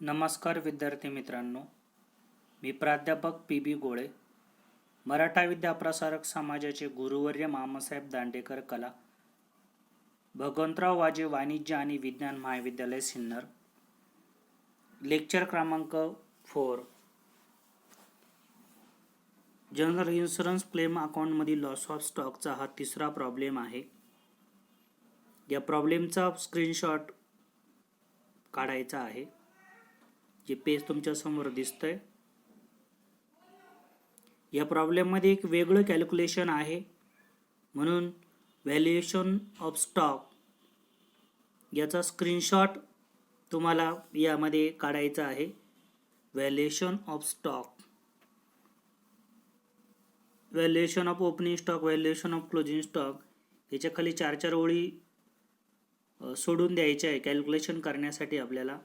नमस्कार विद्यार्थी मित्रांनो, मी प्राध्यापक पी.बी. गोळे, मराठा विद्याप्रसारक समाजाचे गुरुवर्य मामासाहेब दांडेकर कला, भगवंतराव वाजे वाणिज्य आणि विज्ञान महाविद्यालय सिन्नर. लेक्चर क्रमांक 4. जनरल इन्शुरन्स क्लेम अकाउंटमधील लॉस ऑफ स्टॉकचा हा तिसरा प्रॉब्लेम आहे. या प्रॉब्लेमचा स्क्रीनशॉट काढायचा आहे. जे पेज तुमच्या समोर दिसतंय. या प्रॉब्लेममध्ये एक वेगळं कॅल्क्युलेशन आहे, म्हणून व्हॅल्युएशन ऑफ स्टॉक याचा स्क्रीनशॉट तुम्हाला यामध्ये काढायचा आहे. Valuation of stock, valuation of opening stock, valuation of closing stock याच्या खाली 4 ओळी सोडून द्यायच्या आहे कॅल्क्युलेशन करण्यासाठी आपल्याला.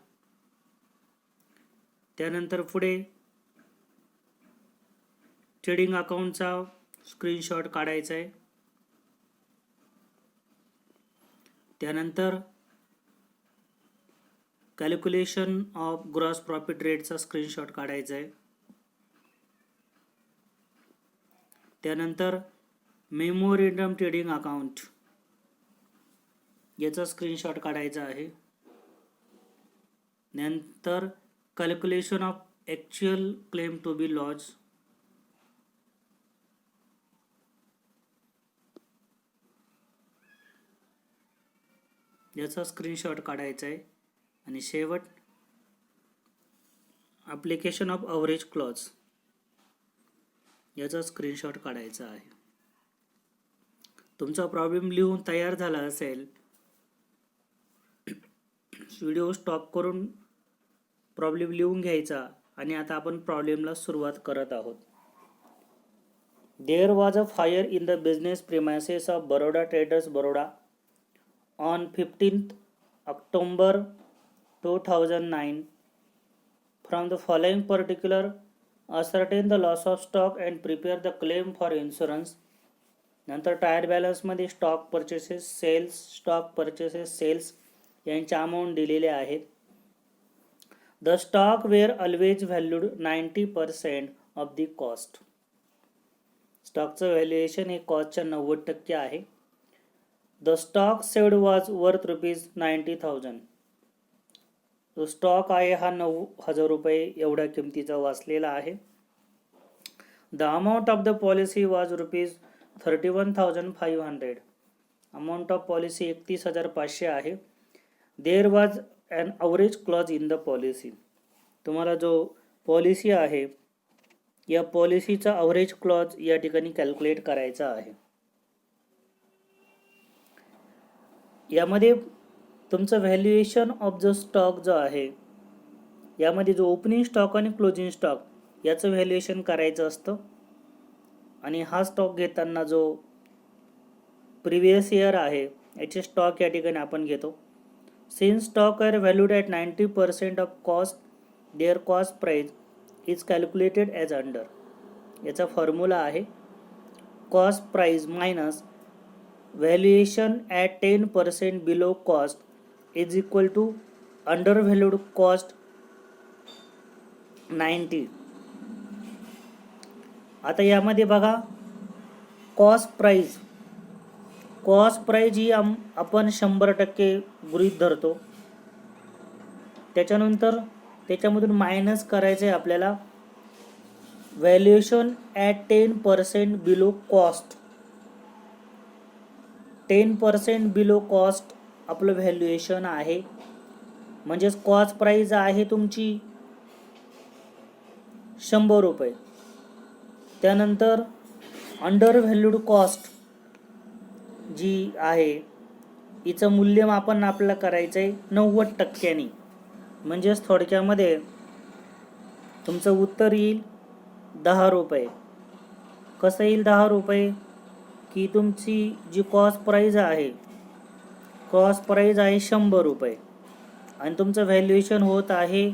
त्यानंतर पुढे ट्रेडिंग अकाउंटचा स्क्रीनशॉट काढायचा आहे. त्यानंतर कॅल्क्युलेशन ऑफ ग्रॉस प्रॉफिट रेटचा स्क्रीनशॉट काढायचा आहे. त्यानंतर मेमोरेंडम ट्रेडिंग अकाउंट याचा स्क्रीनशॉट काढायचा आहे. नंतर calculation of actual claim to be lodge, याचा स्क्रीनशॉट काढायचा आहे. आणि शेवट ॲप्लिकेशन ऑफ अवरेज क्लॉज याचा स्क्रीनशॉट काढायचा आहे. तुमचा प्रॉब्लेम लिहून तयार झाला असेल, व्हिडिओ स्टॉप करून प्रॉब्लेम लिहून घ्यायचा. आणि आता आपण प्रॉब्लेमला सुरुवात करत आहोत. There was a fire in the business premises of Baroda traders Baroda on 15th October 2009. From the following particular, ascertain the loss of stock and prepare the claim for insurance. नंतर ट्रायल बॅलन्समध्ये स्टॉक परचेसेस सेल्स यांचे amount दिलेले आहेत. The stock were always valued 90% of the cost. स्टॉकचं valuation हे कॉस्टच्या 90% आहे. The stock saved was worth ₹90,000. जो स्टॉक आहे हा 9,000 रुपये एवढ्या किमतीचा वाचलेला आहे. The amount of the policy was ₹31,500. Amount of policy 31,500 आहे. There was an average clause in the policy. तुम्हाला जो पॉलिसी आहे या पॉलिसीचा अवरेज क्लॉज या ठिकाणी कॅल्क्युलेट करायचा आहे. यामध्ये तुमचं व्हॅल्युएशन ऑफ द स्टॉक जो आहे, यामध्ये जो ओपनिंग स्टॉक आणि क्लोजिंग स्टॉक याचं व्हॅल्युएशन करायचं असतं. आणि हा स्टॉक घेताना जो प्रिव्हियस इयर आहे याचे स्टॉक या ठिकाणी आपण घेतो. Since stock are valued at 90% of cost, their cost price is calculated as under. याचा फॉर्म्युला आहे cost price minus valuation at 10% below cost is equal to undervalued cost 90. आता यामध्ये बघा, कॉस्ट प्राईज ही आपण 100% गृहीत धरतो. त्याच्यानंतर त्याच्यामधून मायनस करायचं आहे आपल्याला valuation at 10% below cost. 10% below cost आपलं व्हॅल्युएशन आहे. म्हणजेच कॉस्ट प्राईज आहे तुमची 100 रुपये. त्यानंतर अंडर व्हॅल्यूड कॉस्ट जी आहे हिचं मूल्यमापन आपल्याला करायचं आहे 90%. म्हणजेच थोडक्यामध्ये तुमचं उत्तर येईल 10 रुपये. कसं येईल 10 रुपये की तुमची जी कॉस्ट प्राईज आहे 100 रुपये आणि तुमचं व्हॅल्युएशन होत आहे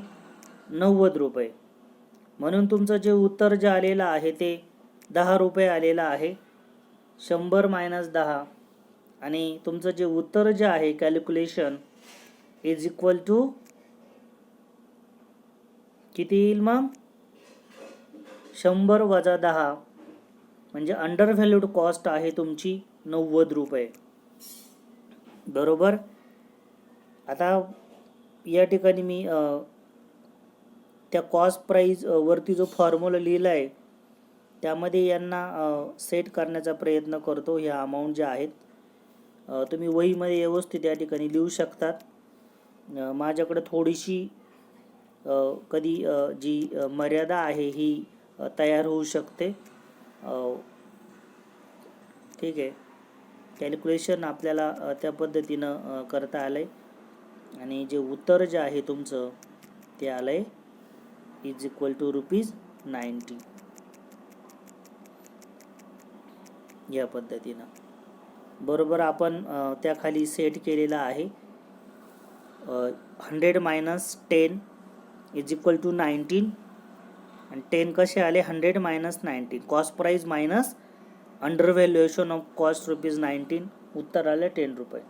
90 रुपये. म्हणून तुमचं जे उत्तर जे आलेलं आहे ते 10 रुपये आलेलं आहे. 100 मायनस 10 आणि तुमचं जे उत्तर जे आहे कॅल्क्युलेशन इज इक्वल टू किती येईल मग? 100 वजा 10 म्हणजे अंडर व्हॅल्यूड कॉस्ट आहे तुमची 90 रुपये, बरोबर. आता या ठिकाणी मी त्या कॉस्ट प्राईज वरती जो फॉर्म्युला लिहिला आहे त्यामध्ये यांना सेट करण्याचा प्रयत्न करतो. ह्या अमाऊंट ज्या आहेत तुम्ही वहीमध्ये व्यवस्थित या ठिकाणी लिहू शकतात. माझ्याकडे थोडीशी कधी जी मर्यादा आहे ही तयार होऊ शकते. ठीक आहे, कॅल्क्युलेशन आपल्याला त्या पद्धतीनं करता आलं आहे आणि जे उत्तर जे आहे तुमचं ते आलं आहे इज इक्वल टू ₹90 या पद्धतीनं, बरोबर. आपण त्याखाली सेट केलेला आहे 100 मायनस 10 इज इक्वल टू 19 आणि 10 कसे आले? 100 minus 19, cost price minus under valuation of cost ₹19, उत्तर आलं 10 रुपये.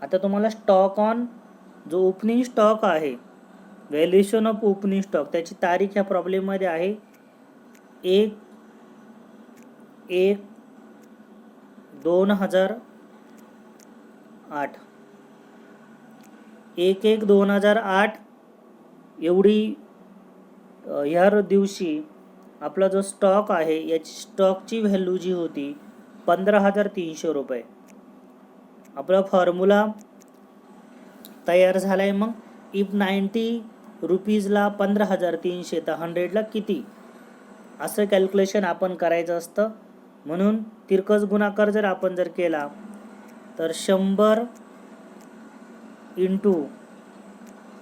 आता तुम्हाला स्टॉक ऑन जो ओपनिंग स्टॉक आहे, व्हॅल्युएशन ऑफ ओपनिंग स्टॉक, त्याची तारीख ह्या प्रॉब्लेममध्ये आहे 1/1/2008 1/1/2008 एवढी ह्या दिवशी आपला जो स्टॉक आहे याची स्टॉकची व्हॅल्यू जी होती 15,300 रुपये. आपला फॉर्म्युला तयार झाला आहे. मग इफ 90 रुपीजला 15,300 तर 100ला किती, असं कॅल्क्युलेशन आपण करायचं असतं. म्हणून तिरकस गुणाकार जर आपण केला तर 100 into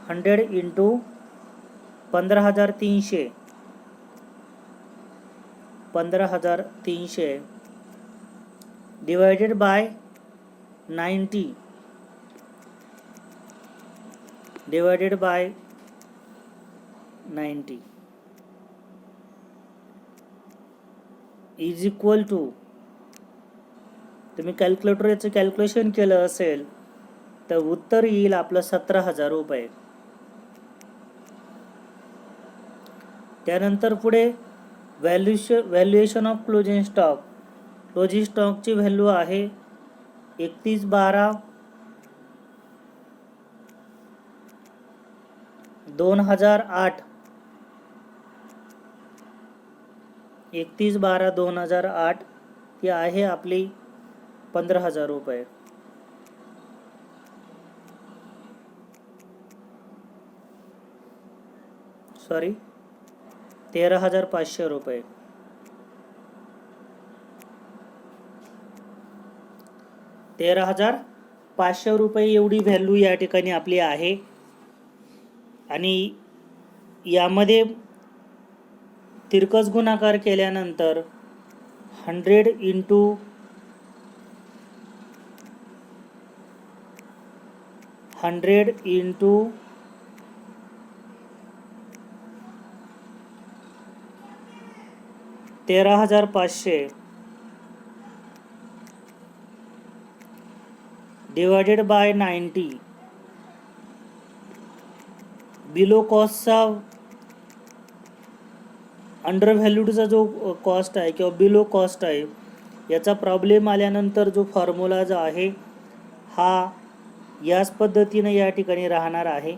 100 into 15,300 divided by 90 divided by 90 is equal to, तुम्ही कॅल्क्युलेटर याचं कॅल्क्युलेशन केलं असेल तर उत्तर येईल आपलं 17,000 रुपये. त्यानंतर पुढे valuation of closing stock. Closing स्टॉकची व्हॅल्यू आहे 31/12/2008 31/12/2008 ती आहे आपली 15,000 रुपये. सॉरी 13,500 रुपये. 13,500 रुपये एवढी व्हॅल्यू या ठिकाणी आपली आहे. आणि यामध्ये तिरकस गुणाकार केल्यानंतर 100 into 100 into 13,500 divided by 90 below कॉस्टचा अंडर व्हॅल्यूडचा जो कॉस्ट आहे किंवा बिलो कॉस्ट आहे याचा प्रॉब्लेम आल्यानंतर जो फॉर्म्युला जो आहे हा याच पद्धतीनं या ठिकाणी राहणार आहे.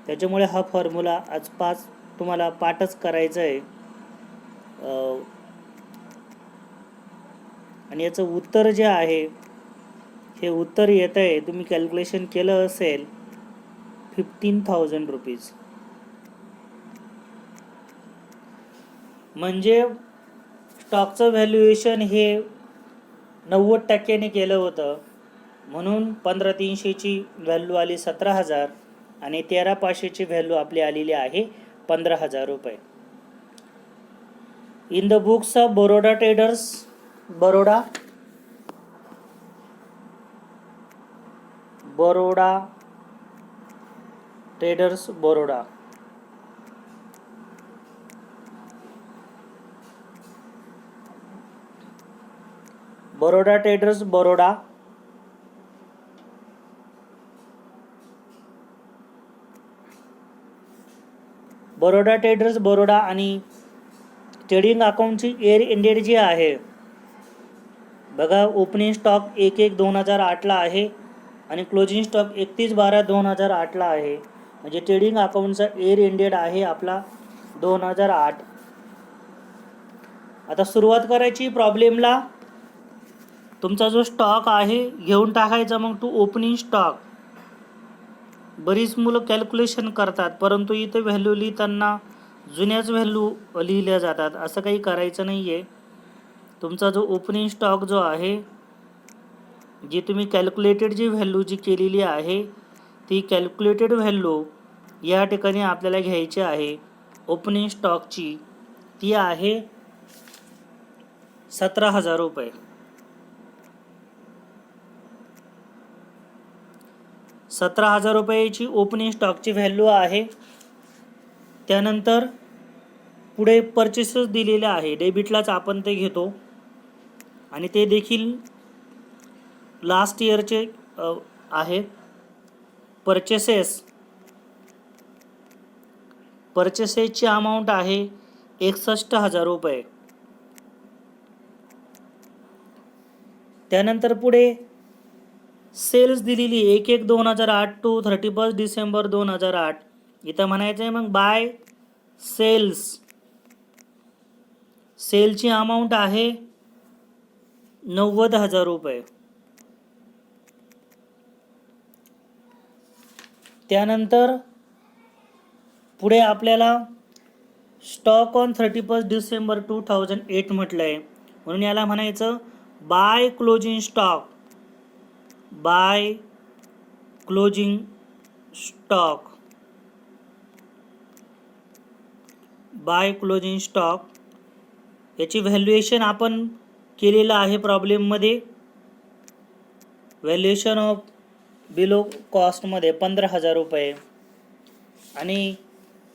त्याच्यामुळे हा फॉर्म्युला आज तुम्हाला पाठच करायचा आहे. आणि याचं उत्तर जे आहे हे उत्तर येत आहे, तुम्ही कॅल्क्युलेशन केलं असेल 15,000 रुपीज. म्हणजे स्टॉकचं व्हॅल्युएशन हे 90% केलं होतं, म्हणून 15,300ची व्हॅल्यू आली 17,000 आणि 13,500ची व्हॅल्यू आपली आलेली आहे 15,000 रुपये. In the books of Baroda traders Baroda traders Baroda traders Baroda Baroda traders Baroda आणि ट्रेडिंग अकाउंटची इयर एंडेड जी आहे बघा, ओपनिंग स्टॉक 1/1/2008ला आहे आणि क्लोजिंग स्टॉक 31/12/2008ला आहे. म्हणजे ट्रेडिंग अकाउंटचा इयर एंडेड आहे आपला 2008. आता सुरुवात करायची प्रॉब्लेमला. तुमचा जो स्टॉक आहे घेऊन टाकायचा मग टू ओपनिंग स्टॉक. बरीच मुलं कॅल्क्युलेशन करतात, परंतु इथे व्हॅल्यू लिहिताना जुन्याच व्हॅल्यू लिहिल्या जातात. असं काही करायचं नाही आहे. तुमचा जो ओपनिंग स्टॉक जो आहे, जी तुम्ही कॅल्क्युलेटेड जी व्हॅल्यू जी केलेली आहे, ती कॅल्क्युलेटेड व्हॅल्यू या ठिकाणी आपल्याला घ्यायची आहे ओपनिंग स्टॉकची. ती आहे 17,000 रुपये. 17,000 रुपयाची ओपनिंग स्टॉकची व्हॅल्यू आहे. त्यानंतर पुढे परचेसेस दिलेले आहे, डेबिटलाच आपण ते घेतो आणि ते देखील लास्ट इयरचे आहेत. परचेसेसची अमाऊंट आहे 61,000 रुपये. त्यानंतर पुढे सेल्स दिलेली 1/1/2008 टू 31 डिसेंबर 2008. इथं म्हणायचं आहे मग बाय सेलची अमाऊंट आहे 90,000 रुपये. त्यानंतर पुढे आपल्याला स्टॉक ऑन 31 डिसेंबर 2008 म्हटलं आहे, म्हणून याला म्हणायचं by closing stock. By closing stock. By closing stock याची व्हॅल्युएशन आपण केलेलं आहे प्रॉब्लेममध्ये. व्हॅल्युएशन ऑफ बिलो कॉस्टमध्ये 15,000 रुपये. आणि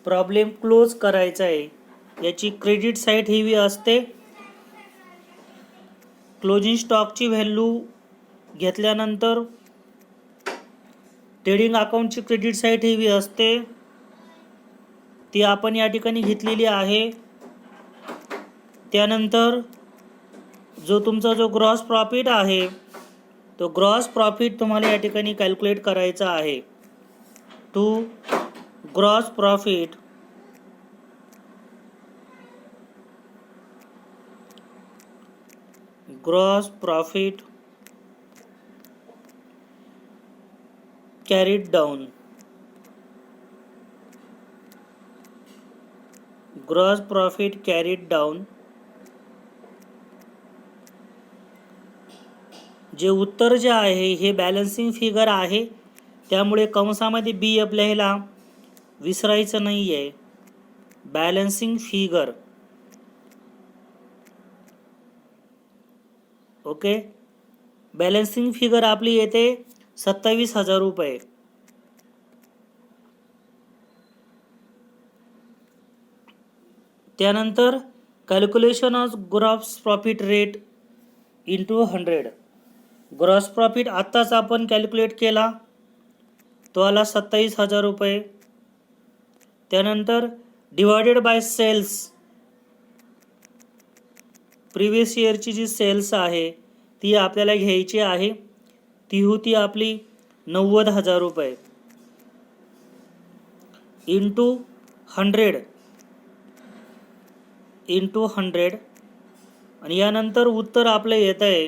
प्रॉब्लेम क्लोज करायचा आहे. याची क्रेडिट साईड हवी असते. क्लोजिंग स्टॉकची व्हॅल्यू घेतल्यानंतर ट्रेडिंग अकाउंटची क्रेडिट साईड हवी असते, ती आपण या ठिकाणी घेतलेली आहे. त्यानंतर जो तुमचा जो ग्रॉस प्रॉफिट आहे, तो ग्रॉस प्रॉफिट तुम्हाला या ठिकाणी कॅल्क्युलेट करायचा आहे. To gross profit carried down. Gross profit carried down. जे उत्तर जे आहे हे बॅलन्सिंग फिगर आहे, त्यामुळे कंसामध्ये बी लिहायला विसरायचं नाही आहे. Balancing figure. Okay. Balancing figure आपली येते 27,000 रुपये. त्यानंतर calculation of gross profit rate into 100. Gross profit आत्ताच आपण कॅल्क्युलेट केला, तो आला 27,000 रुपये. त्यानंतर डिवायडेड बाय सेल्स. प्रिव्हियस इयरची जी सेल्स आहे ती आपल्याला घ्यायची आहे. ती होती आपली 90,000 रुपये इंटू 100. आणि यानंतर उत्तर आपलं येत आहे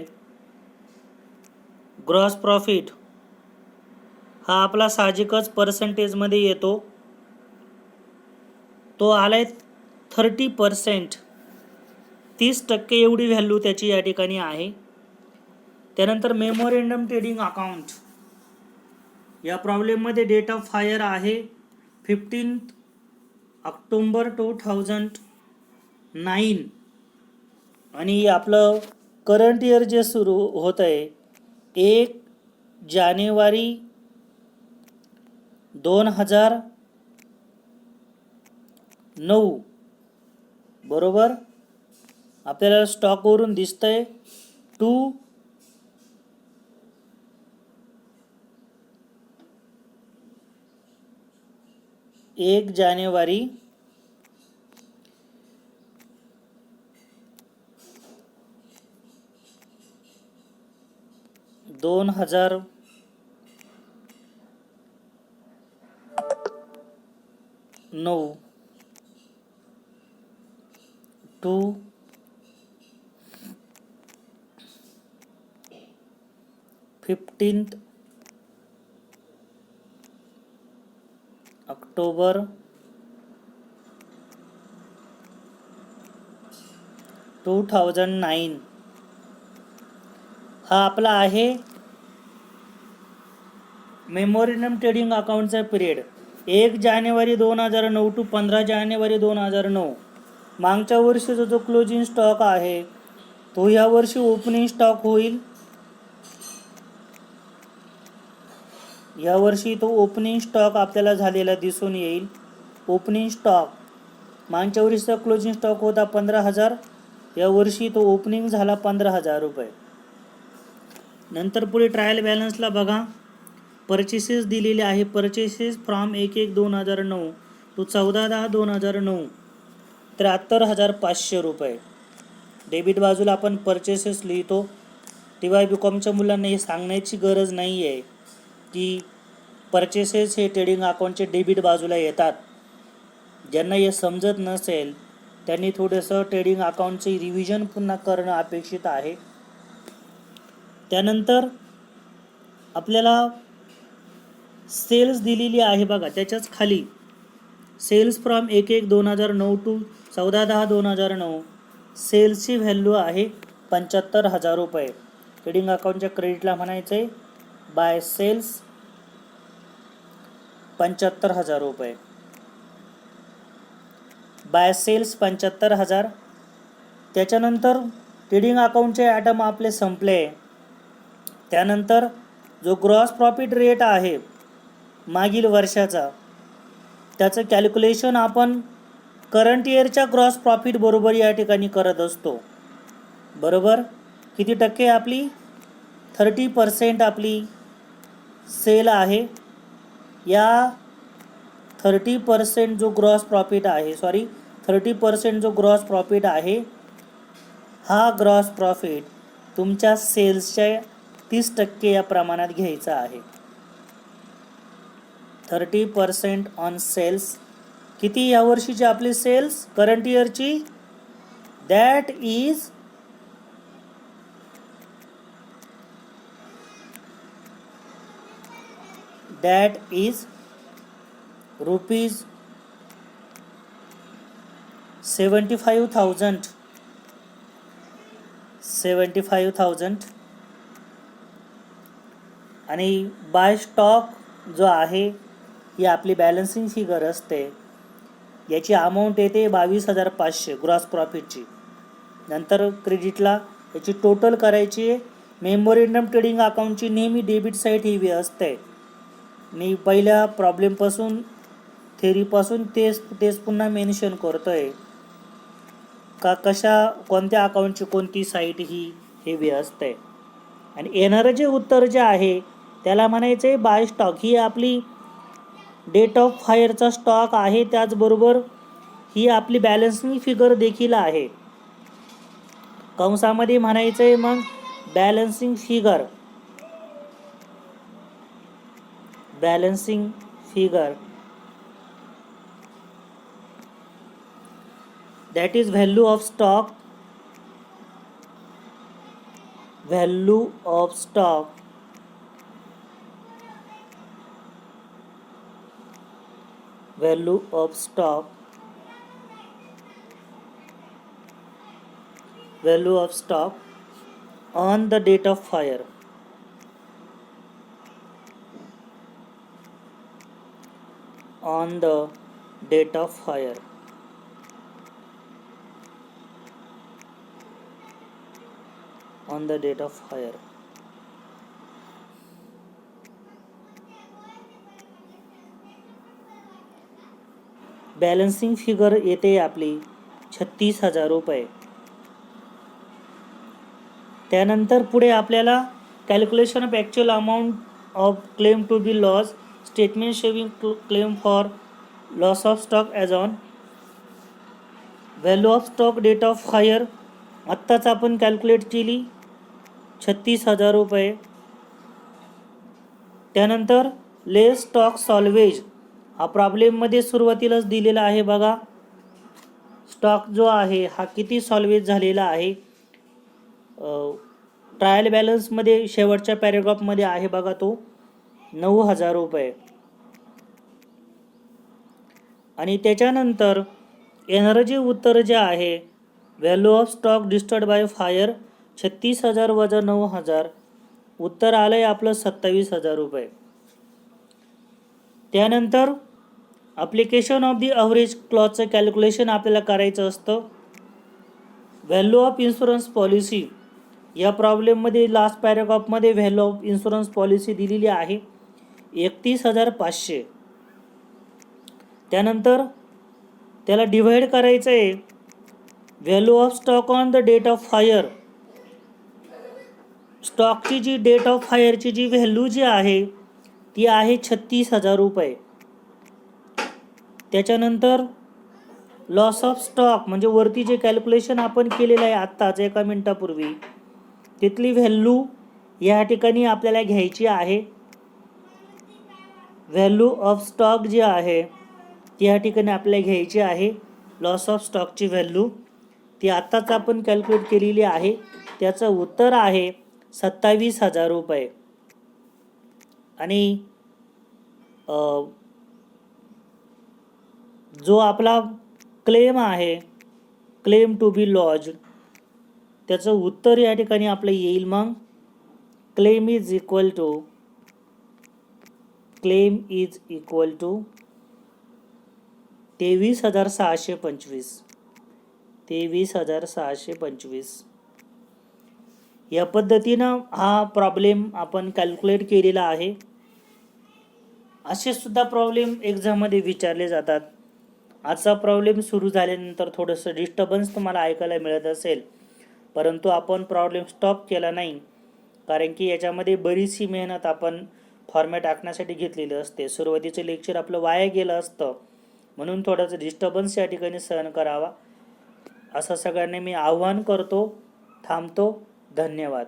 ग्रॉस प्रॉफिट हा आपला साहजिकच पर्सेंटेजमध्ये येतो. तो आलाय 30%. 30% एवढी व्हॅल्यू त्याची या ठिकाणी आहे. त्यानंतर मेमोरेंडम ट्रेडिंग अकाउंट. या प्रॉब्लेममध्ये डेट ऑफ फायर आहे 15 ऑक्टोबर 2009 आणि आपलं करंट इयर जे सुरू होत आहे 1 जानेवारी 2009. बरोबर. आपल्याला स्टॉकवरून दिसतंय टू 1 जानेवारी 2009 टू 15 ऑक्टोबर 2009 हा आपला आहे मेमोरंडम ट्रेडिंग अकाउंटचा पिरियड. 1 जानेवारी 2009 टू 15 जानेवारी 2009. मागच्या वर्षीचा जो क्लोजिंग स्टॉक आहे तो या वर्षी ओपनिंग स्टॉक होईल. या वर्षी तो ओपनिंग स्टॉक आपल्याला झालेला दिसून येईल. ओपनिंग स्टॉक मागच्या वर्षीचा क्लोजिंग स्टॉक होता 15,000. या वर्षी तो ओपनिंग झाला 15,000 रुपये. नंतर पुढे ट्रायल बॅलन्सला बघा, परचेसेस दिलेले आहे. परचेसेस फ्रॉम 1/1/2009 टू 14/10/2009 73,500 रुपये. डेबिट बाजूला आपण परचेसेस लिहितो. TY-BCOMच्या मुलांना हे सांगण्याची गरज नाही आहे की परचेसेस हे ट्रेडिंग अकाउंटचे डेबिट बाजूला येतात. ज्यांना हे समजत नसेल त्यांनी थोडंसं ट्रेडिंग अकाउंटचे रिव्हिजन पुन्हा करणं अपेक्षित आहे. त्यानंतर आपल्याला सेल्स दिलेली आहे बघा, त्याच्याच खाली सेल्स फ्रॉम 1/1/2009 टू 14/10/2009 सेल्सची व्हॅल्यू आहे 75,000 रुपये. ट्रेडिंग अकाउंटच्या क्रेडिटला म्हणायचं आहे बाय सेल्स 75,000 रुपये. Bye cells 75,000. त्याच्यानंतर ट्रेडिंग अकाउंटचे आयटम आपले संपले. त्यानंतर जो ग्रॉस प्रॉफिट रेट आहे मागील वर्षाचा त्याचं कॅल्क्युलेशन आपण करंट इयरच्या ग्रॉस प्रॉफिट बरोबर या ठिकाणी करत असतो. बरोबर किती टक्के आपली 30% आपली सेल आहे. या 30% जो ग्रॉस प्रॉफिट आहे 30% जो ग्रॉस प्रॉफिट आहे हा ग्रॉस प्रॉफिट तुमच्या सेल्सच्या 30% या प्रमाणात घ्यायचा आहे. 30% ऑन सेल्स. किती या वर्षीची आपली सेल्स करंट इयरची? That is rupees 75,000. आणि बाय स्टॉक जो आहे ही आपली बॅलन्सिंग फिगर असते. याची अमाऊंट येते 22,500 ग्रॉस प्रॉफिटची. नंतर क्रेडिटला याची टोटल करायची आहे. मेमोरंडम ट्रेडिंग अकाउंटची नेहमी डेबिट साईड ही असते. मी पहिल्या प्रॉब्लेमपासून थेरीपासून तेच पुन्हा मेन्शन करतो आहे का कोणत्या अकाउंटची कोणती साईट ही हेवी असते. आणि येणारं जे उत्तर जे आहे त्याला म्हणायचं आहे बाय स्टॉक. ही आपली डेट ऑफ हायरचा स्टॉक आहे. त्याचबरोबर ही आपली बॅलन्सिंग फिगर देखील आहे. कंसामध्ये म्हणायचं आहे मग balancing figure that is value of stock value of stock on the date of hire. On the date of hire. On the date of hire. Balancing figure येते आपली 36,000 रुपये. त्यानंतर पुढे आपल्याला calculation of actual amount of claim to be loss, statement showing claim for loss of stock as on, value of stock date of hire आत्ताच आपण calculate केली 36,000 रुपये. त्यानंतर लेस स्टॉक सॉल्वेज हा प्रॉब्लेममध्ये सुरुवातीलाच दिलेला आहे बघा. स्टॉक जो आहे हा किती सॉल्वेज झालेला आहे. ट्रायल बॅलन्समध्ये शेवटच्या पॅरेग्राफमध्ये आहे बघा तो 9,000 रुपये. आणि त्याच्यानंतर येणारं जे उत्तर जे आहे value of stock destroyed by fire 36,000 वजा 9,000, उत्तर आलं आहे आपलं 27,000 रुपये. त्यानंतर ॲप्लिकेशन ऑफ दी ॲव्हरेज क्लॉजचं कॅल्क्युलेशन आपल्याला करायचं असतं. व्हॅल्यू ऑफ इन्शुरन्स पॉलिसी या प्रॉब्लेममध्ये लास्ट पॅरेग्राफमध्ये व्हॅल्यू ऑफ इन्शुरन्स पॉलिसी दिलेली आहे 31,500. त्यानंतर त्याला डिव्हाइड करायचं आहे value of stock on the date of fire. स्टॉकची जी डेट ऑफ फायरची जी व्हॅल्यू जी आहे ती आहे 36,000 रुपये. त्याच्यानंतर लॉस ऑफ स्टॉक म्हणजे वरती जे कॅल्क्युलेशन आपण केलेलं आहे आत्ताच एका मिनटापूर्वी तिथली व्हॅल्यू या ठिकाणी आपल्याला घ्यायची आहे. व्हॅल्यू ऑफ स्टॉक जी आहे ती या ठिकाणी आपल्याला घ्यायची आहे. लॉस ऑफ स्टॉकची व्हॅल्यू ती आत्ताच आपण कॅल्क्युलेट केलेली आहे. त्याचं उत्तर आहे 27,000 रुपये. आणि जो आपला क्लेम आहे क्लेम टू बी लॉज त्याचं उत्तर या ठिकाणी आपलं येईल मग क्लेम इज इक्वल टू 23,625. 23,625 या पद्धतीनं हा प्रॉब्लेम आपण कॅल्क्युलेट केलेला आहे. असे सुद्धा प्रॉब्लेम एक्झाममध्ये विचारले जातात. आजचा प्रॉब्लेम सुरू झाल्यानंतर थोडंसं डिस्टर्बन्स तुम्हाला ऐकायला मिळत असेल, परंतु आपण प्रॉब्लेम स्टॉप केला नाही, कारण की याच्यामध्ये बरीचशी मेहनत आपण फॉर्मॅट आखण्यासाठी घेतलेली असते. सुरुवातीचं लेक्चर आपलं वाया गेलं असतं, म्हणून थोडंसं डिस्टर्बन्स या ठिकाणी सहन करावा असं सगळ्यांनी मी आव्हान करतो. थांबतो. धन्यवाद.